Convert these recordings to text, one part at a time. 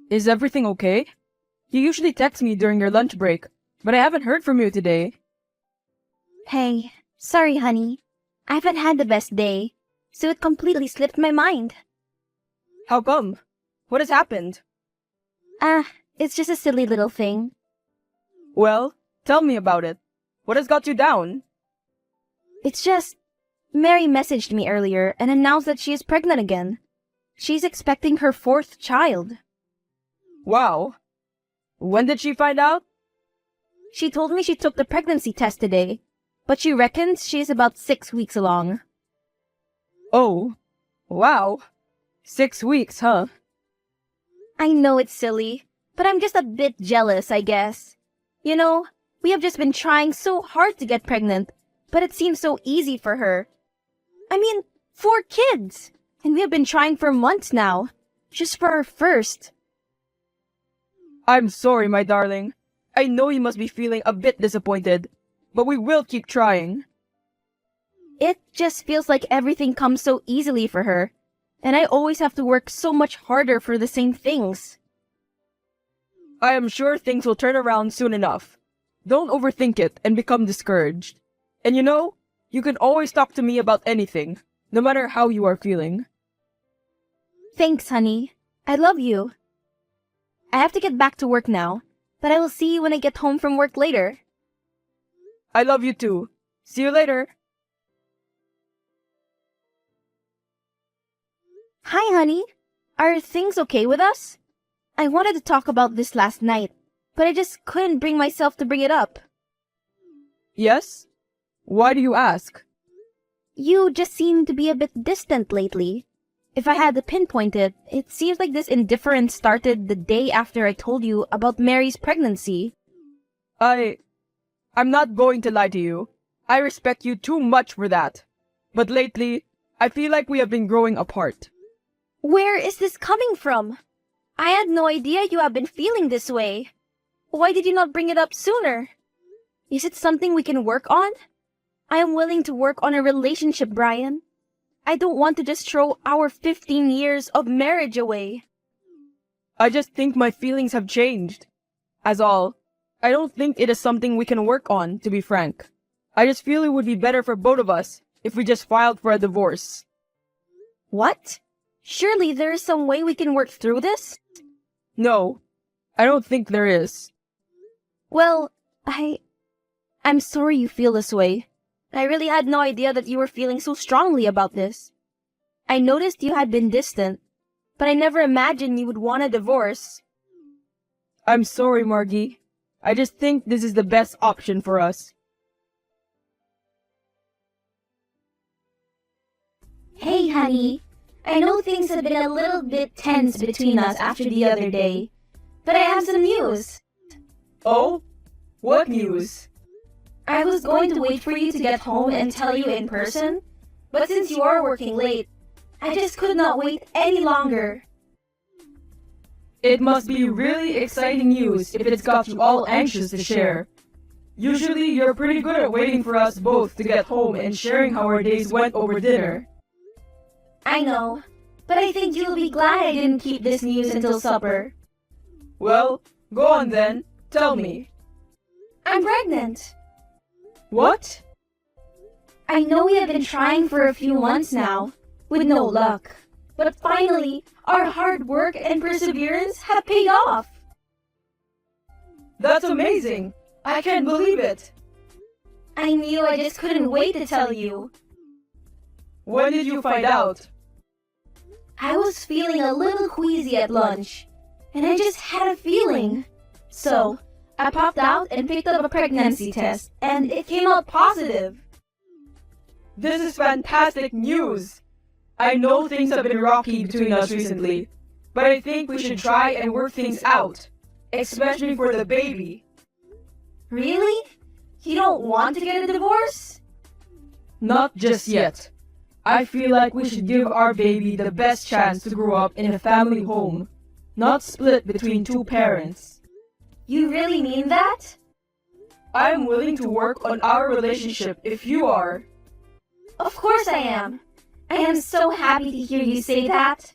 Is everything okay? You usually text me during your lunch break, but I haven't heard from you today. Hey, sorry honey. I haven't had the best day, so it completely slipped my mind. How come? What has happened? It's just a silly little thing. Well, tell me about it. What has got you down? It's just, Mary messaged me earlier and announced that she is pregnant again. She's expecting her fourth child. Wow. When did she find out? She told me she took the pregnancy test today, but she reckons she is about 6 weeks along. Oh, wow. 6 weeks, huh? I know it's silly, but I'm just a bit jealous, I guess. You know, we have just been trying so hard to get pregnant, but it seems so easy for her. I mean, 4 kids! And we have been trying for months now, just for our first. I'm sorry, my darling. I know you must be feeling a bit disappointed, but we will keep trying. It just feels like everything comes so easily for her, and I always have to work so much harder for the same things. I am sure things will turn around soon enough. Don't overthink it and become discouraged. And you know, you can always talk to me about anything, no matter how you are feeling. Thanks, honey. I love you. I have to get back to work now, but I will see you when I get home from work later. I love you too. See you later. Hi, honey. Are things okay with us? I wanted to talk about this last night, but I just couldn't bring myself to bring it up. Yes? Why do you ask? You just seem to be a bit distant lately. If I had to pinpoint it, it seems like this indifference started the day after I told you about Mary's pregnancy. I'm not going to lie to you. I respect you too much for that. But lately, I feel like we have been growing apart. Where is this coming from? I had no idea you have been feeling this way. Why did you not bring it up sooner? Is it something we can work on? I am willing to work on a relationship, Brian. I don't want to just throw our 15 years of marriage away. I just think my feelings have changed. As all, I don't think it is something we can work on, to be frank. I just feel it would be better for both of us if we just filed for a divorce. What? Surely there is some way we can work through this? No, I don't think there is. Well, I'm sorry you feel this way. I really had no idea that you were feeling so strongly about this. I noticed you had been distant, but I never imagined you would want a divorce. I'm sorry, Margie. I just think this is the best option for us. Hey, honey. I know things have been a little bit tense between us after the other day, but I have some news. Oh? What news? I was going to wait for you to get home and tell you in person, but since you are working late, I just could not wait any longer. It must be really exciting news if it's got you all anxious to share. Usually, you're pretty good at waiting for us both to get home and sharing how our days went over dinner. I know, but I think you'll be glad I didn't keep this news until supper. Well, go on then. Tell me. I'm pregnant. What? I know we have been trying for a few months now, with no luck. But finally, our hard work and perseverance have paid off. That's amazing! I can't believe it! I knew I just couldn't wait to tell you. When did you find out? I was feeling a little queasy at lunch, and I just had a feeling. So, I popped out and picked up a pregnancy test, and it came out positive. This is fantastic news! I know things have been rocky between us recently, but I think we should try and work things out, especially for the baby. Really? You don't want to get a divorce? Not just yet. I feel like we should give our baby the best chance to grow up in a family home, not split between two parents. You really mean that? I am willing to work on our relationship if you are. Of course I am. I am so happy to hear you say that.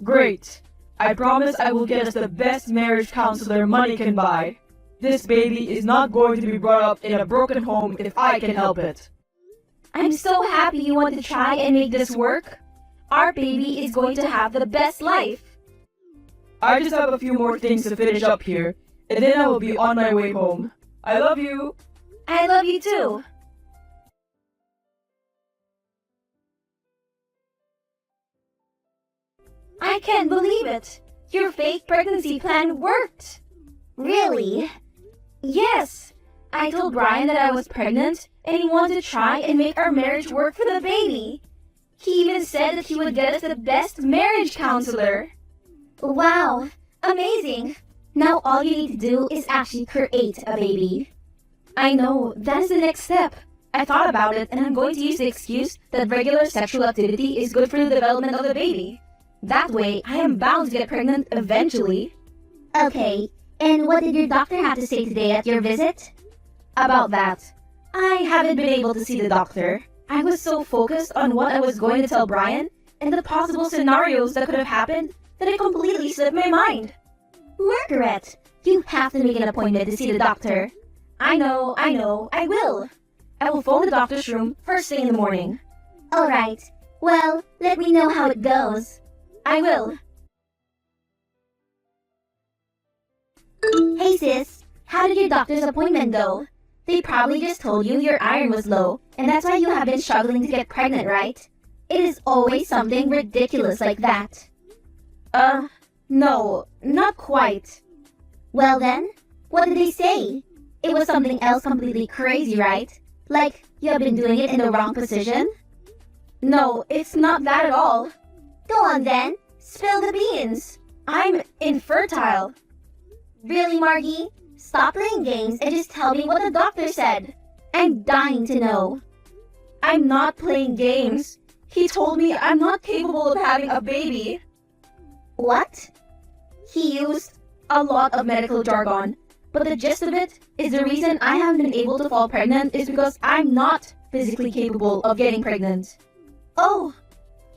Great. I promise I will get us the best marriage counselor money can buy. This baby is not going to be brought up in a broken home if I can help it. I'm so happy you want to try and make this work. Our baby is going to have the best life. I just have a few more things to finish up here, and then I will be on my way home. I love you! I love you too. I can't believe it. Your fake pregnancy plan worked. Really? Yes. I told Brian that I was pregnant and he wanted to try and make our marriage work for the baby. He even said that he would get us the best marriage counselor. Wow, amazing. Now all you need to do is actually create a baby. I know, that is the next step. I thought about it and I'm going to use the excuse that regular sexual activity is good for the development of the baby. That way, I am bound to get pregnant eventually. Okay, and what did your doctor have to say today at your visit? About that, I haven't been able to see the doctor. I was so focused on what I was going to tell Brian and the possible scenarios that could have happened that it completely slipped my mind. Margaret, you have to make an appointment to see the doctor. I know, I will. I will phone the doctor's room first thing in the morning. Alright, well, let me know how it goes. I will. Hey sis, how did your doctor's appointment go? They probably just told you your iron was low, and that's why you have been struggling to get pregnant, right? It is always something ridiculous like that. No, not quite. Well then, what did they say? It was something else completely crazy, right? Like, you have been doing it in the wrong position? No, it's not that at all. Go on then, spill the beans. I'm infertile. Really, Margie? Stop playing games and just tell me what the doctor said. I'm dying to know. I'm not playing games. He told me I'm not capable of having a baby. What? He used a lot of medical jargon, but the gist of it is the reason I haven't been able to fall pregnant is because I'm not physically capable of getting pregnant. Oh,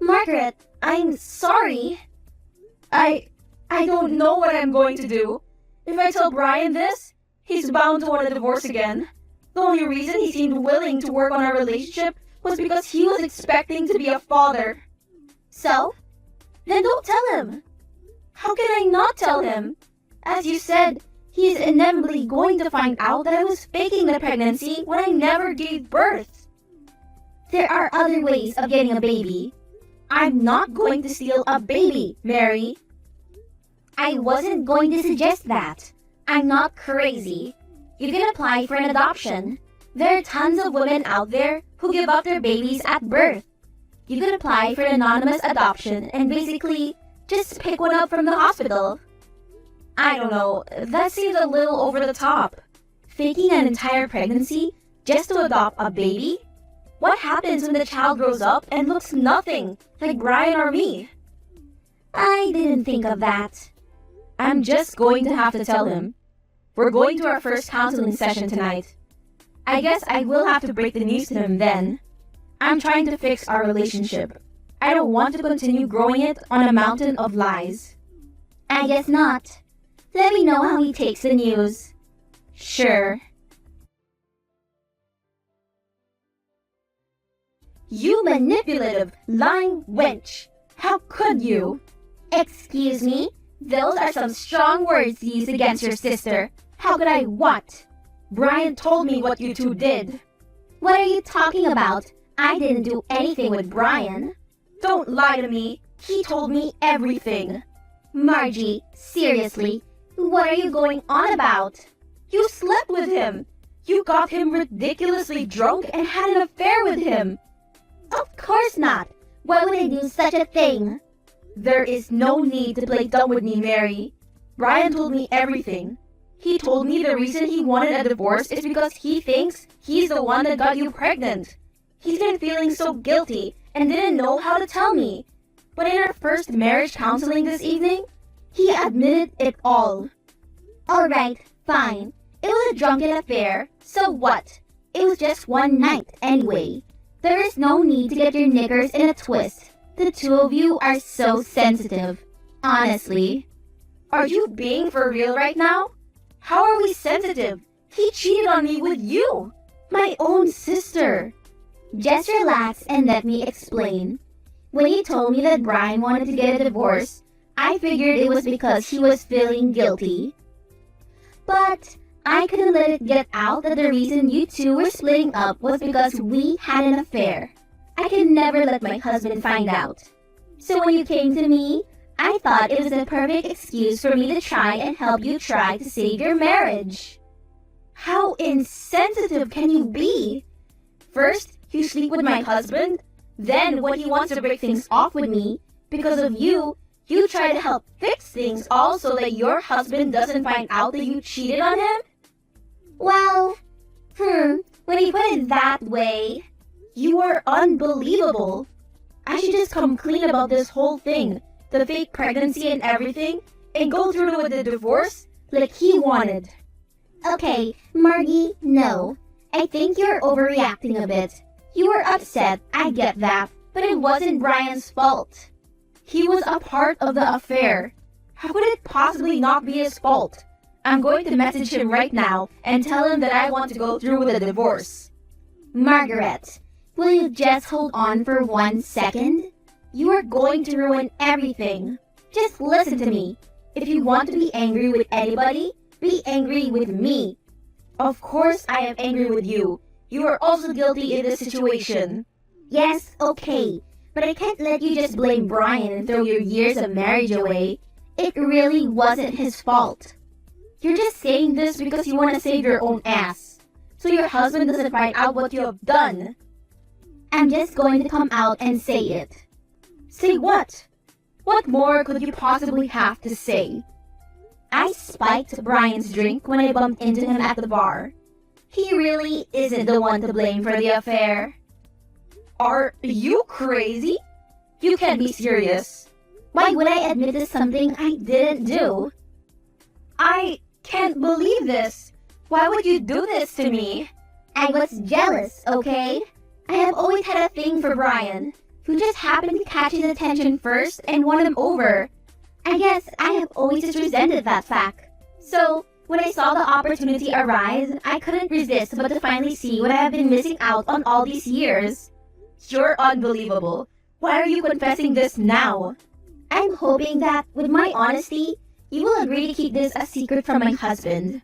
Margaret, I'm sorry. I don't know what I'm going to do. If I tell Brian this, he's bound to want a divorce again. The only reason he seemed willing to work on our relationship was because he was expecting to be a father. So? Then don't tell him. How can I not tell him? As you said, he is inevitably going to find out that I was faking the pregnancy when I never gave birth. There are other ways of getting a baby. I'm not going to steal a baby, Mary. I wasn't going to suggest that. I'm not crazy. You can apply for an adoption. There are tons of women out there who give up their babies at birth. You could apply for an anonymous adoption and basically just pick one up from the hospital. I don't know, that seems a little over the top. Faking an entire pregnancy just to adopt a baby? What happens when the child grows up and looks nothing like Brian or me? I didn't think of that. I'm just going to have to tell him. We're going to our first counseling session tonight. I guess I will have to break the news to him then. I'm trying to fix our relationship. I don't want to continue growing it on a mountain of lies. I guess not. Let me know how he takes the news. Sure. You manipulative, lying wench! How could you? Excuse me? Those are some strong words to use against your sister. How could I what? Brian told me what you two did. What are you talking about? I didn't do anything with Brian. Don't lie to me. He told me everything. Margie, seriously, what are you going on about? You slept with him. You got him ridiculously drunk and had an affair with him. Of course not. Why would I do such a thing? There is no need to play dumb with me, Mary. Brian told me everything. He told me the reason he wanted a divorce is because he thinks he's the one that got you pregnant. He's been feeling so guilty and didn't know how to tell me. But in our first marriage counseling this evening, he admitted it all. Alright, fine. It was a drunken affair, so what? It was just one night anyway. There is no need to get your knickers in a twist. The two of you are so sensitive. Honestly. Are you being for real right now? How are we sensitive? He cheated on me with you, my own sister. Just relax and let me explain. When you told me that Brian wanted to get a divorce, I figured it was because he was feeling guilty. But I couldn't let it get out that the reason you two were splitting up was because we had an affair. I could never let my husband find out. So when you came to me, I thought it was a perfect excuse for me to try and help you try to save your marriage. How insensitive can you be? First, you sleep with my husband, then when he wants to break things off with me, because of you, you try to help fix things all so that your husband doesn't find out that you cheated on him? Well, when you put it that way, You are unbelievable. I should just come clean about this whole thing, the fake pregnancy and everything, and go through with the divorce like he wanted. okay, Margie, no. I think you're overreacting a bit. You were upset, I get that, but it wasn't Brian's fault. He was a part of the affair. How could it possibly not be his fault? I'm going to message him right now and tell him that I want to go through with the divorce. Margaret, will you just hold on for 1 second? You are going to ruin everything. Just listen to me. If you want to be angry with anybody, be angry with me. Of course I am angry with you. You are also guilty in this situation. Yes, okay, but I can't let you just blame Brian and throw your years of marriage away. It really wasn't his fault. You're just saying this because you want to save your own ass, so your husband doesn't find out what you have done. I'm just going to come out and say it. Say what? What more could you possibly have to say? I spiked Brian's drink when I bumped into him at the bar. He really isn't the one to blame for the affair. Are you crazy? You can't be serious. Why would I admit to something I didn't do? I can't believe this. Why would you do this to me? I was jealous, okay? I have always had a thing for Brian, who just happened to catch his attention first and won him over. I guess I have always just resented that fact. So, when I saw the opportunity arise, I couldn't resist but to finally see what I have been missing out on all these years. You're unbelievable. Why are you confessing this now? I'm hoping that, with my honesty, you will agree to keep this a secret from my husband.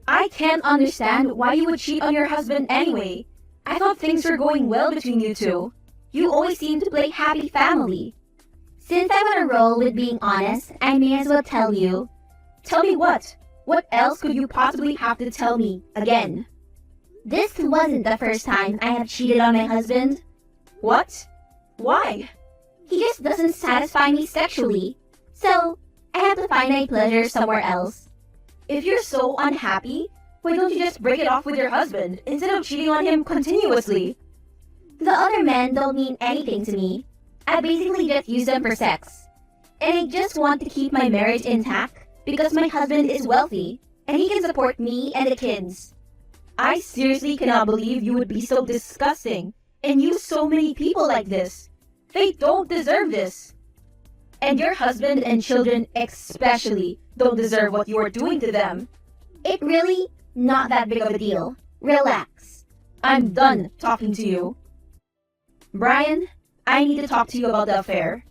I can't understand why you would cheat on your husband anyway. I thought things were going well between you two. You always seem to play happy family. Since I'm on a roll with being honest, I may as well tell you. Tell me what? What else could you possibly have to tell me again? This wasn't the first time I have cheated on my husband. What? Why? He just doesn't satisfy me sexually. So, I have to find my pleasure somewhere else. If you're so unhappy, why don't you just break it off with your husband instead of cheating on him continuously? The other men don't mean anything to me. I basically just use them for sex. And I just want to keep my marriage intact because my husband is wealthy and he can support me and the kids. I seriously cannot believe you would be so disgusting and use so many people like this. They don't deserve this. And your husband and children especially don't deserve what you are doing to them. It really not that big of a deal. Relax. I'm done talking to you. Brian, I need to talk to you about the affair.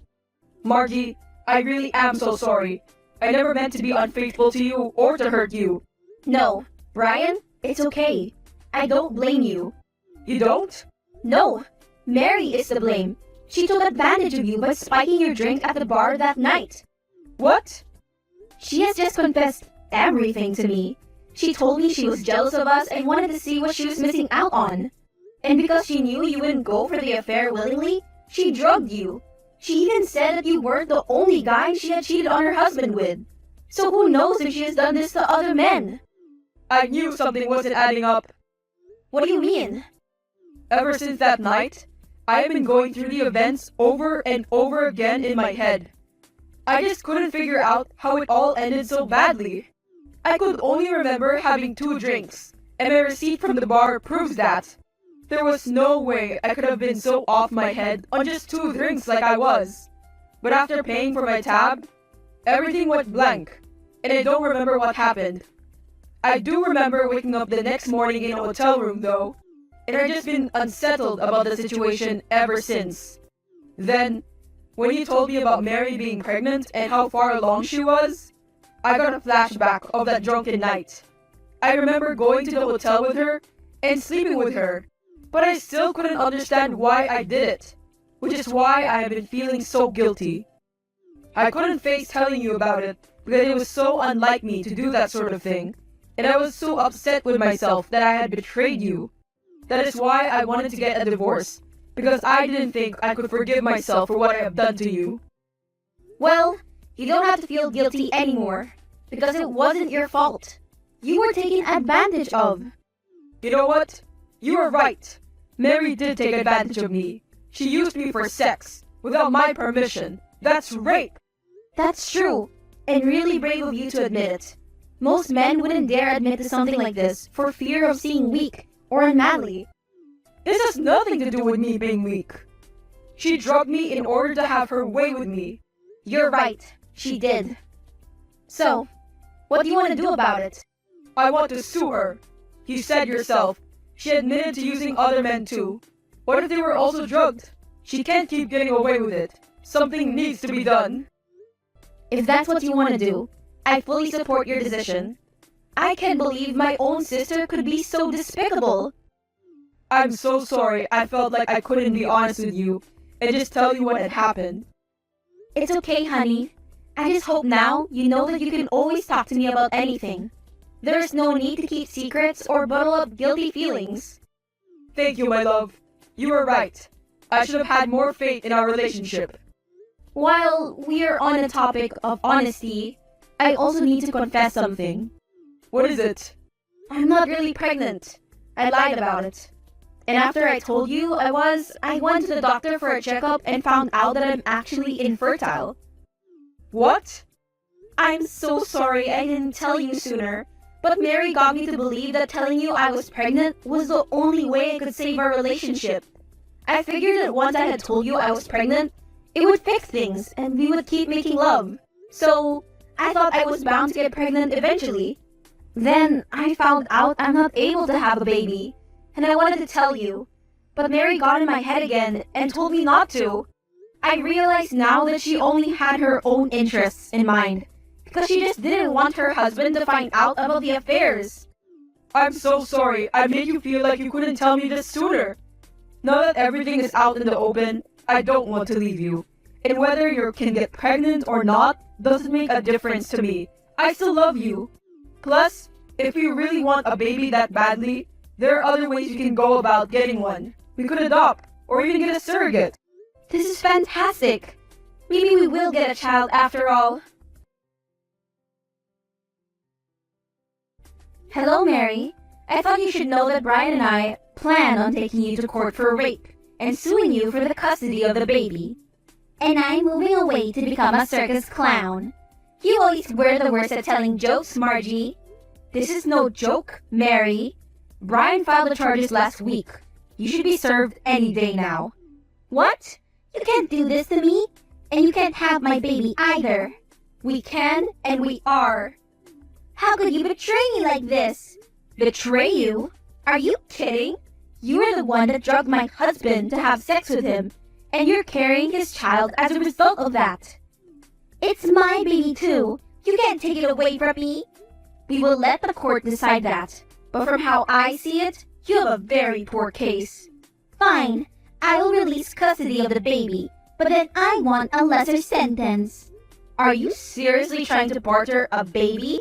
Margie, I really am so sorry. I never meant to be unfaithful to you or to hurt you. No, Brian, it's okay. I don't blame you. You don't? No, Mary is to blame. She took advantage of you by spiking your drink at the bar that night. What? She has just confessed everything to me. She told me she was jealous of us and wanted to see what she was missing out on. And because she knew you wouldn't go for the affair willingly, she drugged you. She even said that you weren't the only guy she had cheated on her husband with. So who knows if she has done this to other men? I knew something wasn't adding up. What do you mean? Ever since that night, I have been going through the events over and over again in my head. I just couldn't figure out how it all ended so badly. I could only remember having 2 drinks, and my receipt from the bar proves that. There was no way I could have been so off my head on just 2 drinks like I was. But after paying for my tab, Everything went blank, and I don't remember what happened. I do remember waking up the next morning in a hotel room though, and I've just been unsettled about the situation ever since. Then, when you told me about Mary being pregnant and how far along she was, I got a flashback of that drunken night. I remember going to the hotel with her and sleeping with her, but I still couldn't understand why I did it, which is why I have been feeling so guilty. I couldn't face telling you about it because it was so unlike me to do that sort of thing, and I was so upset with myself that I had betrayed you. That is why I wanted to get a divorce, because I didn't think I could forgive myself for what I have done to you. Well, you don't have to feel guilty anymore, because it wasn't your fault. You were taken advantage of. You know what? You are right. Mary did take advantage of me. She used me for sex, without my permission. That's rape! That's true, and really brave of you to admit it. Most men wouldn't dare admit to something like this for fear of seeming weak or unmanly. This has nothing to do with me being weak. She drugged me in order to have her way with me. You're right, she did. So, what do you want to do about it? I want to sue her. You said yourself, she admitted to using other men too. What if they were also drugged? She can't keep getting away with it. Something needs to be done. If that's what you want to do, I fully support your decision. I can't believe my own sister could be so despicable. I'm so sorry. I felt like I couldn't be honest with you and just tell you what had happened. It's okay, honey. I just hope now you know that you can always talk to me about anything. There's no need to keep secrets or bottle up guilty feelings. Thank you, my love. You were right. I should have had more faith in our relationship. While we are on the topic of honesty, I also need to confess something. What is it? I'm not really pregnant. I lied about it. And after I told you I went to the doctor for a checkup and found out that I'm actually infertile. What? I'm so sorry I didn't tell you sooner, but Mary got me to believe that telling you I was pregnant was the only way I could save our relationship. I figured that once I had told you I was pregnant, it would fix things and we would keep making love. So, I thought I was bound to get pregnant eventually. Then, I found out I'm not able to have a baby, and I wanted to tell you. But Mary got in my head again and told me not to. I realize now that she only had her own interests in mind, because she just didn't want her husband to find out about the affairs. I'm so sorry. I made you feel like you couldn't tell me this sooner. Now that everything is out in the open, I don't want to leave you. And whether you can get pregnant or not doesn't make a difference to me. I still love you. Plus, if you really want a baby that badly, there are other ways you can go about getting one. We could adopt, or even get a surrogate. This is fantastic. Maybe we will get a child after all. Hello, Mary. I thought you should know that Brian and I plan on taking you to court for rape and suing you for the custody of the baby. And I'm moving away to become a circus clown. You always were the worst at telling jokes, Margie. This is no joke, Mary. Brian filed the charges last week. You should be served any day now. What? You can't do this to me, and you can't have my baby either. We can, and we are. How could you betray me like this? Betray you? Are you kidding? You are the one that drugged my husband to have sex with him, and you're carrying his child as a result of that. It's my baby too. You can't take it away from me. We will let the court decide that, but from how I see it, you have a very poor case. Fine, I will release custody of the baby, but then I want a lesser sentence. Are you seriously trying to barter a baby?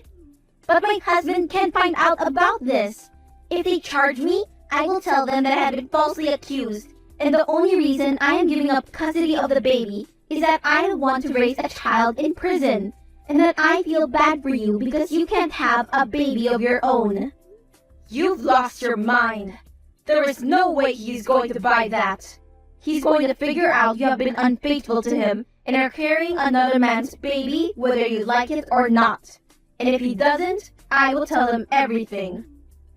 But my husband can't find out about this. If they charge me, I will tell them that I have been falsely accused, and the only reason I am giving up custody of the baby is that I don't want to raise a child in prison, and that I feel bad for you because you can't have a baby of your own. You've lost your mind. There is no way he's going to buy that. He's going to figure out you have been unfaithful to him and are carrying another man's baby whether you like it or not. And if he doesn't, I will tell him everything.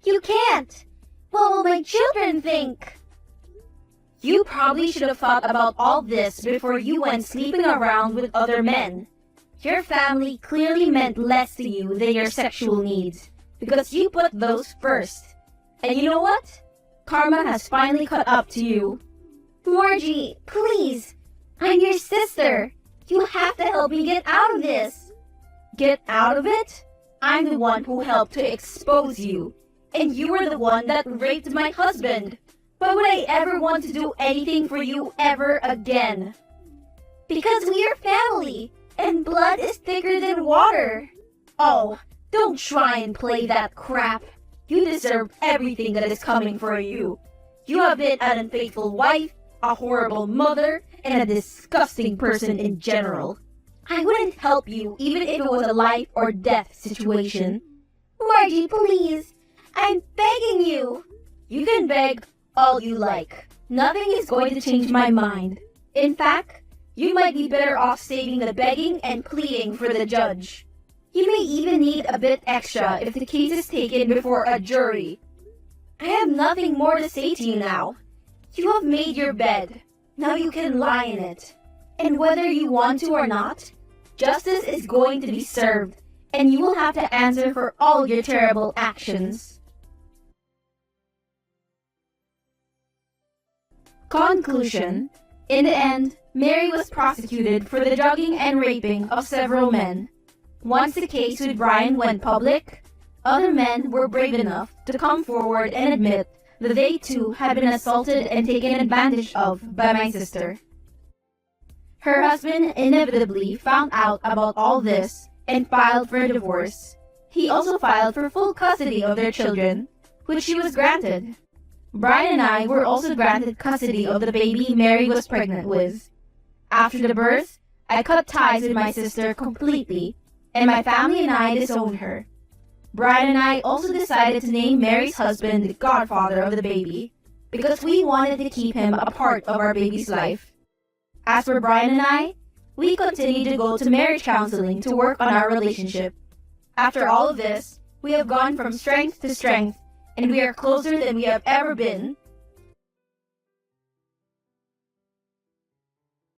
You can't! What will my children think? You probably should have thought about all this before you went sleeping around with other men. Your family clearly meant less to you than your sexual needs, because you put those first. And you know what? Karma has finally caught up to you. Margie, please! I'm your sister! You have to help me get out of this! Get out of it? I'm the one who helped to expose you, and you were the one that raped my husband. Why would I ever want to do anything for you ever again? Because we are family, and blood is thicker than water. Oh, don't try and play that crap. You deserve everything that is coming for you. You have been an unfaithful wife, a horrible mother, and a disgusting person in general. I wouldn't help you even if it was a life or death situation. Margie, please. I'm begging you. You can beg all you like. Nothing is going to change my mind. In fact, you might be better off saving the begging and pleading for the judge. You may even need a bit extra if the case is taken before a jury. I have nothing more to say to you now. You have made your bed. Now you can lie in it. And whether you want to or not, justice is going to be served, and you will have to answer for all your terrible actions. Conclusion. In the end, Mary was prosecuted for the drugging and raping of several men. Once the case with Brian went public, other men were brave enough to come forward and admit that they too had been assaulted and taken advantage of by my sister. Her husband inevitably found out about all this and filed for a divorce. He also filed for full custody of their children, which she was granted. Brian and I were also granted custody of the baby Mary was pregnant with. After the birth, I cut ties with my sister completely, and my family and I disowned her. Brian and I also decided to name Mary's husband the godfather of the baby, because we wanted to keep him a part of our baby's life. As for Brian and I, we continued to go to marriage counseling to work on our relationship. After all of this, we have gone from strength to strength, and we are closer than we have ever been,